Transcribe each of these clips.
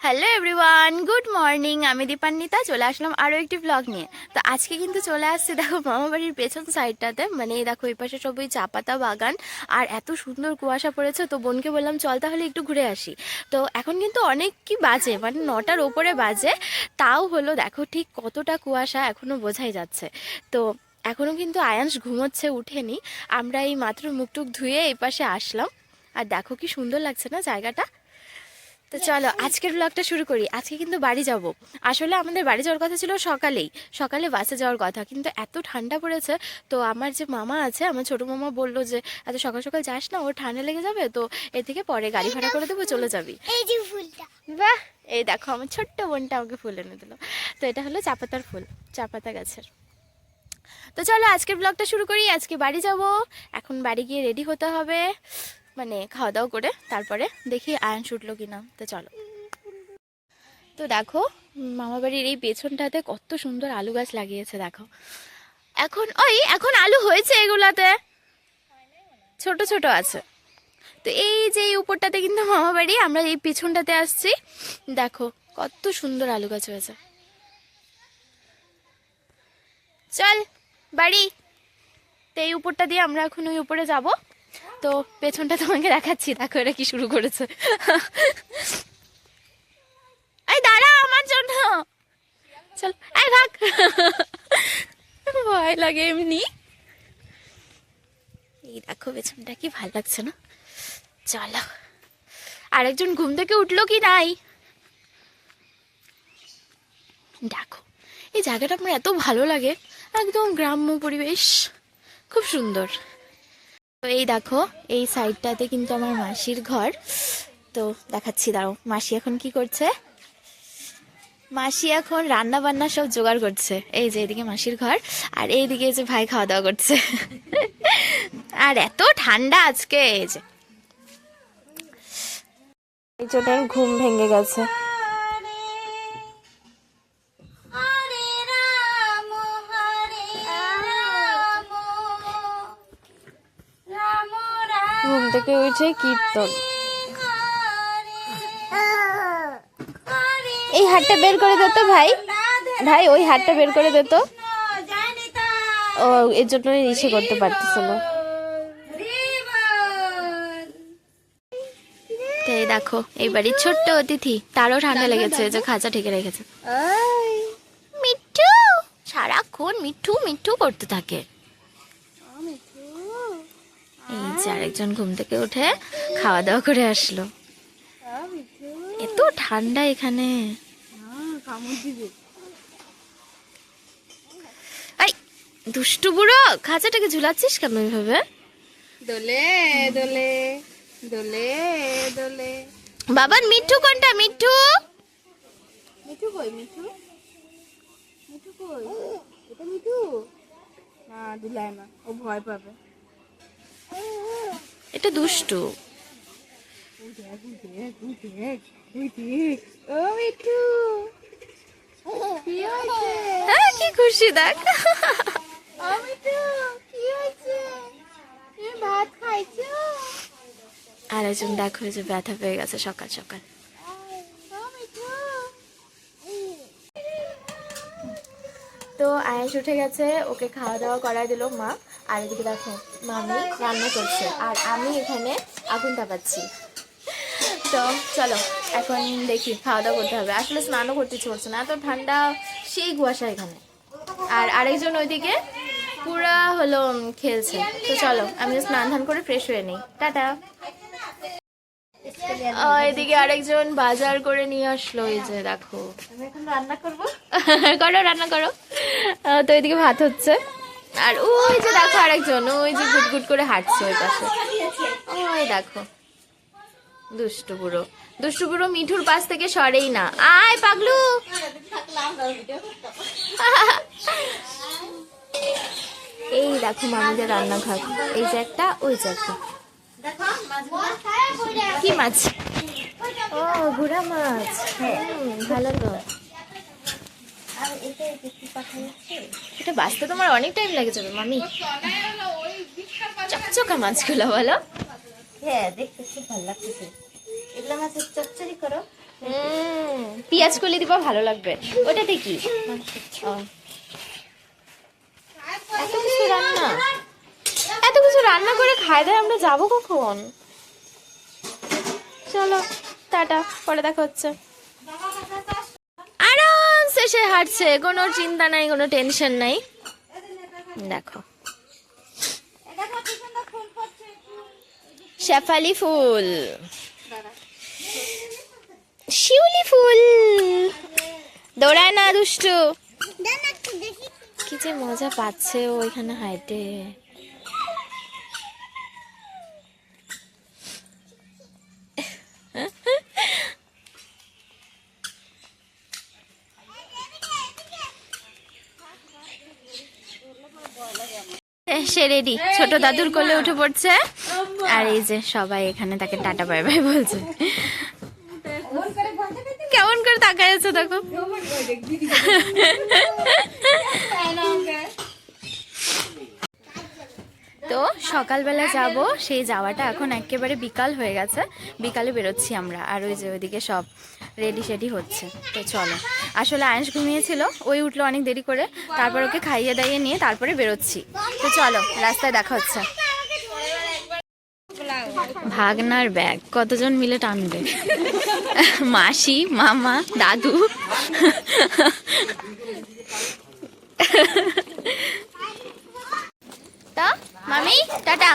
Hello everyone, good morning. আমি দীপান্বিতা চলে আসলাম আরও একটি ব্লগ নিয়ে। তো আজকে কিন্তু চলে আসছি দেখো মামা বাড়ির পেছন সাইডটাতে, মানে এই দেখো এই পাশে সব ওই চা পাতা বাগান আর এত সুন্দর কুয়াশা পড়েছে। তো বোনকে বললাম চল তাহলে একটু ঘুরে আসি। তো এখন কিন্তু অনেক কি বাজে, মানে 9টার ওপরে বাজে, তাও হলো দেখো ঠিক কতটা কুয়াশা এখনও বোঝাই যাচ্ছে। তো এখনও কিন্তু আয়াংশ ঘুমোচ্ছে, উঠেনি। আমরা এই মাত্র মুখটুক ধুয়ে এই পাশে আসলাম আর দেখো কি সুন্দর লাগছে না জায়গাটা। তো চলো আজকের ব্লগটা শুরু করি। আজকে কিন্তু বাড়ি যাব। আসলে আমাদের বাড়ি যাওয়ার কথা ছিল সকালে বাসে যাওয়ার কথা, কিন্তু এত ঠান্ডা পড়েছে। তো আমার যে মামা আছে, আমার ছোটো মামা বললো যে এত সকাল সকাল যাস না, ওর ঠান্ডা লেগে যাবে, তো এর থেকে পরে গাড়ি ভাড়া করে দেবো, চলে যাবি। এই যে ফুলটা, বাহ, এই দেখো আমার ছোট্ট বোনটা আমাকে ফুল এনে দিল। তো এটা হলো চা পাতার ফুল, চা পাতা গাছের। তো চলো আজকের ব্লগটা শুরু করি। আজকে বাড়ি যাব, এখন বাড়ি গিয়ে রেডি হতে হবে, মানে খাওয়া দাওয়া করে তারপরে দেখি আয়ন উঠলো কিনা। তো চলো। তো দেখো মামা বাড়ির এই পেছনটাতে কত সুন্দর আলু গাছ লাগিয়েছে দেখো। এখন আলু হয়েছে এগুলাতে, ছোট ছোট আছে। তো এই যে এই উপরটাতে কিন্তু মামা বাড়ি, আমরা এই পেছনটাতে আসছি, দেখো কত সুন্দর আলু গাছ হয়েছে। চল বাড়ি। তো এই উপরটা দিয়ে আমরা এখন ওই উপরে যাব। তো পেছনটা তোমাকে দেখাচ্ছি, দেখো এরা কি শুরু করেছে। এই দাঁড়া আমার জন্য, চল এই ভাগ। ভয় লাগে এমনি। এই দেখো পেছনটা কি ভাল লাগছে না। চলো, আরেকজন ঘুম থেকে উঠলো কি নাই দেখো। এই জায়গাটা আমার এত ভালো লাগে, একদম গ্রাম্য পরিবেশ, খুব সুন্দর। তো এই দেখো এই সাইডটাতে কিন্তু আমার মাসির ঘর। তো দেখাচ্ছি দাঁড়াও, মাসি এখন কি করছে। মাসি এখন রান্না বান্না সব জোগাড় করছে। এই যে এদিকে মাসির ঘর, আর এইদিকে যে ভাই খাওয়া দাওয়া করছে। আর এত ঠান্ডা আজকে, এই যে এই জনের ঘুম ভেঙে গেছে। ঘুম থেকে উঠে কীর্তন। এই হাতটা বের করে দে তো ভাই, ভাই ওই হাতটা বের করে দে তো। ও এর জন্য ইসে করতে পারতেছে না। এই দেখো এই বাড়ির ছোট্ট অতিথি, তারও ঠান্ডা লেগেছে, যে খাঁচা ঠেকে রেখেছে। মিঠু সারাক্ষণ মিঠু মিঠু করতে থাকে। এই যে আরেকজন ঘুম থেকে উঠে খাওয়া দাওয়া করে আসলো। এত ঠান্ডা এখানে। এই দুষ্টু বুড়ো, খাঁচাটাকে ঝুলাচ্ছিস কেন ওইভাবে? দোলে দোলে দোলে দোলে। বাবার মিঠু কোনটা? মিঠু মিঠু কই? মিঠু মিঠু কই? এটা মিঠু না, দুলায় না, ও ভয় পাবে। এটা দুষ্টু। ও মিঠু কি হয়েছে? হ্যাঁ কি খুশি দেখ। ও মিঠু কি হয়েছে? তুমি ভাত খাইছো? আর একজন দেখো যে ব্যথা পেয়ে গেছে সকাল সকাল। ও মিঠু। তো আয়েশ উঠে গেছে, ওকে খাওয়া দাওয়া করায় দিল মা। আর এদিকে দেখো মামি রান্না করছে, আর আমি এখানে আগুন তাপাচ্ছি। তো চলো এখন দেখি, খাওয়া দাওয়া করতে হবে। আসলে স্নানও করতে ইচ্ছে করছে না, এত ঠান্ডা, সেই কুয়াশা এখানে। আর আরেকজন ওইদিকে পুরা হলো খেলছে। তো চলো আমি স্নান ধান করে ফ্রেশ হয়ে নিই, টাটা। এদিকে আরেকজন বাজার করে নিয়ে আসলো, এই যে দেখো। আমি এখন রান্না করবো। করো রান্না করো। তো এদিকে ভাত হচ্ছে, আর ওই যে দেখো আরেকজন, ওই যে গুট গুট করে হাঁটছে ওই পাশে। ওই দেখো দুষ্টু বুড়ো, দুষ্টু বুড়ো মিঠুর পাশ থেকে সরেই না। আয় পাগলু। এই দেখো মামিদের রান্নাঘর, এই যে একটা, ওই যে একটা। কি মাছ? ও ঘোড়া মাছ, ভালো তো। এটা বাঁচতে তোমার অনেক টাইম লেগে যাবে মামি। চকচকা মাছগুলো বলো। হ্যাঁ দেখতে খুব ভালো লাগতেছে। এগুলো মাছের চচ্চড়ি করো। পেঁয়াজ কলি দিবা ভালো লাগবে। ওটাতে কি ও, এত কিছু রান্না করে খাই দেয়, আমরা যাবো কখন? চলো টাটা, পরে দেখা হচ্ছে। আরামসে সে হাঁটছে, কোনো চিন্তা নাই, কোনো টেনশন নাই। দেখো শেফালি ফুল, শিউলি ফুল, দৌড়ায় না দুষ্টু। কি যে মজা পাচ্ছে ও এখানে হাইটে। সে রেডি, ছোট দাদুর কোলে উঠে পড়ছে। আর এই যে সবাই এখানে তাকে টাটা বাই বাই বলছে। কেমন করে তাকায় আছে দেখো। তো সকালবেলা যাব, সেই যাওয়াটা এখন একেবারে বিকাল হয়ে গেছে, বিকালে বেরোচ্ছি আমরা। আর ওই যে ওইদিকে সব রেডি সেডি হচ্ছে। তো চলো, আসলে আয়েশ ঘুমিয়েছিল, ওই উঠলো অনেক দেরি করে, তারপর ওকে খাইয়ে দাইয়ে নিয়ে তারপরে বেরোচ্ছি। তো চলো, রাস্তায় দেখা হচ্ছে। ভাগনার ব্যাগ কতজন মিলে টানবে? মাসি, মামা, দাদু। তা মামি টাটা।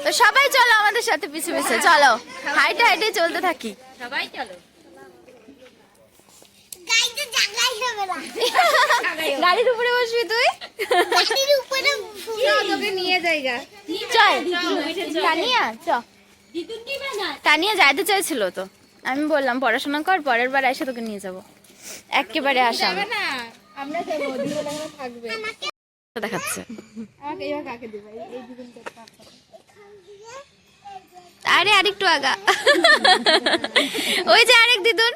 তো সবাই চলো আমাদের সাথে পিছু পিছু, চলো হাইটে হাইটে চলতে থাকি। সবাই চলো। গাড়ির উপরে বসবি তুই? তোকে নিয়ে যাইগা। চল তানিয়া, চ। তানিয়া যাইতে চাইছিল, তো আমি বললাম পড়াশোনা কর, পরের বার এসে তোকে নিয়ে যাবো। একেবারে আসাম না আমরা যাবো, দিবো থাকবে। দেখাচ্ছে। আমাকে এবার কাকে দিবে? এই দুদিন করতে। আরে আরেকটু আগা। ওই যে আরেক দিদুন।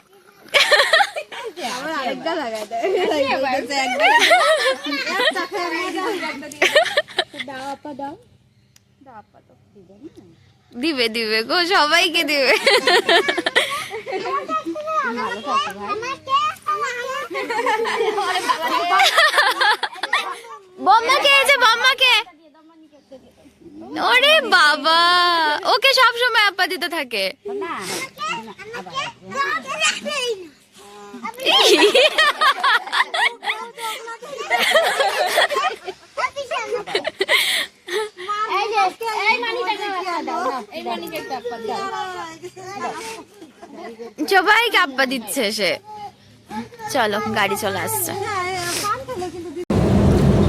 আমার আরেকটা লাগাই দেয়। দাও আপা, দাও দাও আপা, তো দিবে না। দিবে দিবে গো, সবাইকে দিবে। ভালো থাকো ভাই। বম্মাকে, এই যে বম্মাকে। ওরে বাবা, ওকে সব সময় আপা দিতে থাকে। সবাইকে আপা দিচ্ছে সে। চলো, গাড়ি চলে আসছে।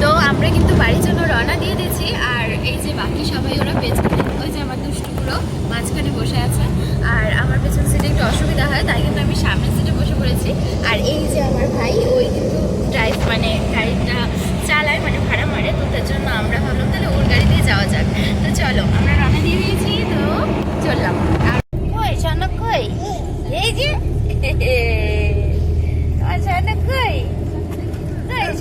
তো আমরা কিন্তু বাড়ির জন্য রওনা দিয়ে দিয়েছি। আর এই যে বাকি সবাই ওরা পেছনে, ওই যে আমার দুষ্টুগুলো মাঝখানে বসে আছে। আর আমার পেছন সিটে একটু অসুবিধা হয়, তাই কিন্তু আমি সামনের সিটে বসে পড়েছি। আর এই যে আমার ভাই, ওই কিন্তু ড্রাইভ মানে গাড়িটা চালায়, মানে ভাড়া মারে। তো তার জন্য আমরা ভাবলাম তাহলে ওর গাড়ি দিয়ে যাওয়া যাক। তো চলো, আমরা রওনা দিয়ে দিয়েছি, তো চললাম। আর কই সনক, কই এই যে আমার সনক, কই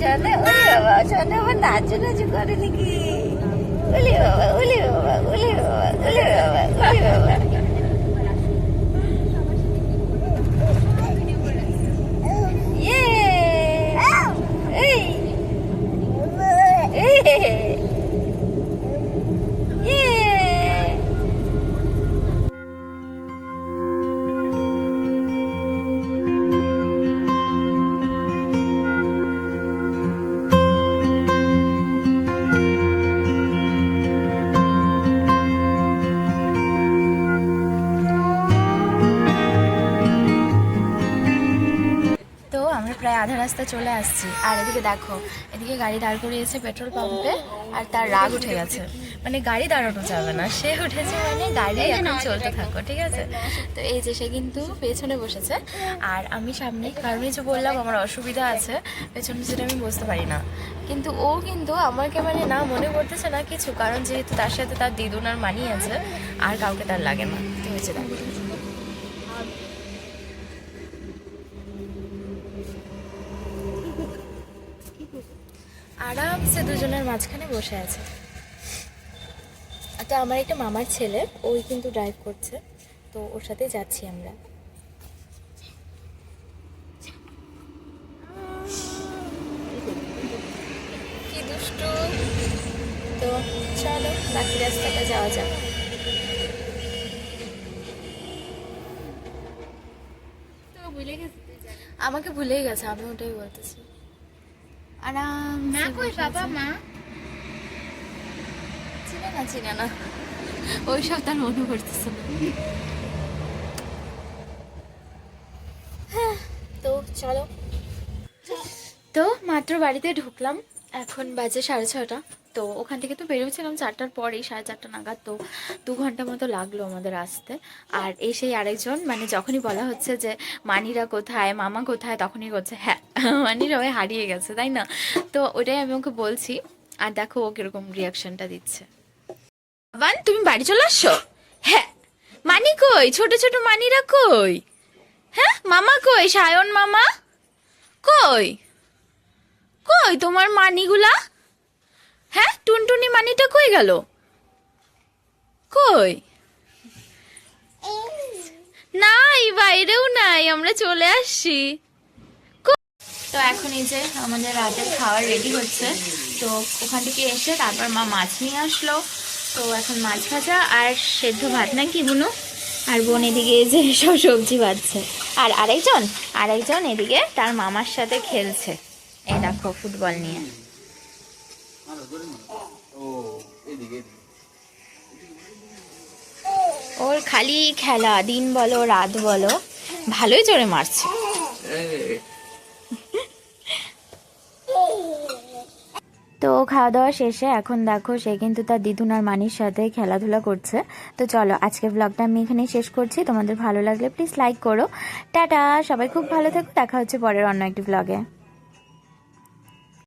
সোনা, ওলি বাবা, সোনা আমার নাচু নাচু করে নাকি? ওলি বাবা, ওলি বাবা, ওলি বাবা, ওলি বাবা, ওলি বাবা। ইয়ে এই প্রায় আধা রাস্তা চলে আসছি। আর এদিকে দেখো, এদিকে গাড়ি দাঁড় করিয়েছে পেট্রোল পাম্পে। আর তার রাগ উঠে গেছে, মানে গাড়ি দাঁড়ানো যাবে না, সে উঠেছে মানে গাড়ি এখন চলতে থাকো, ঠিক আছে? তো এই যে সে কিন্তু পেছনে বসেছে আর আমি সামনে, কারণ এই যে বললাম আমার অসুবিধা আছে, পেছনে সেটা আমি বুঝতে পারি না। কিন্তু ও কিন্তু আমাকে মানে না মনে করতেছে না কিছু, কারণ যেহেতু তার সাথে তার দিদুন আর মানি আছে, আর কাউকে তার লাগে না। তো হয়েছে দেখো, আরামসে দুজনের মাঝখানে বসে আছে। তো আমার একটা মামার ছেলে, ওই কিন্তু ড্রাইভ করছে, তো ওর সাথে যাচ্ছি আমরা। কি দুষ্টু। তো চলো বাকি রাস্তাটা যাওয়া যাক। তো ভুলে গেছি তুই জানি। আমাকে ভুলেই গেছে, আমি ওটাই বলতেছি। আরাম মা কই বাবা মা? চিনে না ওই সব তার মনে করতেছে না। হ্যাঁ, তো চলো। তো মাত্র বাড়িতে ঢুকলাম, এখন বাজে 6:30। তো ওখান থেকে তো বেরিয়েছিলাম 4টার পরেই, 4:30 নাগাদ। তো 2 ঘন্টা মতো লাগলো আমাদের আসতে। আর এসেই আরেকজন, মানে যখনই বলা হচ্ছে যে মানিরা কোথায়, মামা কোথায়, তখনই করছে হ্যাঁ মানিরা ওই হারিয়ে গেছে, তাই না? তো ওটাই আমি ওকে বলছি। আর দেখো ও কিরকম রিয়াকশনটা দিচ্ছে। বাবান তুমি বাড়ি চলে আসছো? হ্যাঁ। মানি কই? ছোট ছোট মানিরা কই? হ্যাঁ মামা কই? সায়ন মামা কই? কই তোমার মানিগুলা? হ্যাঁ টুনটুনি মানিটা কই গেল? কই? নাই, বাইরেও নাই, আমরা চলে আসছি। তো এখন এই যে আমাদের রাতের খাবার রেডি হচ্ছে। তো ওখান থেকে এসে তারপর মা মাছ নিয়ে আসলো। তো এখন মাছ ভাজা আর সেদ্ধ ভাত নাকি বুনু, আর বোন এদিকে এই যে সব সবজি ভাজছে। আর আরেকজন এদিকে তার মামার সাথে খেলছে, এই দেখো ফুটবল নিয়ে। ওর খালি খেলা, দিন বলো রাত বলো, ভালোই জোরে মারছে। তো খাওয়া দাওয়া শেষে এখন দেখো সে কিন্তু তার দিদুন আর মানির সাথে খেলাধুলা করছে। তো চলো আজকের ব্লগটা আমি এখানেই শেষ করছি। তোমাদের ভালো লাগলে প্লিজ লাইক করো। টাটা, সবাই খুব ভালো থেকো, দেখা হচ্ছে পরের অন্য একটি ব্লগে।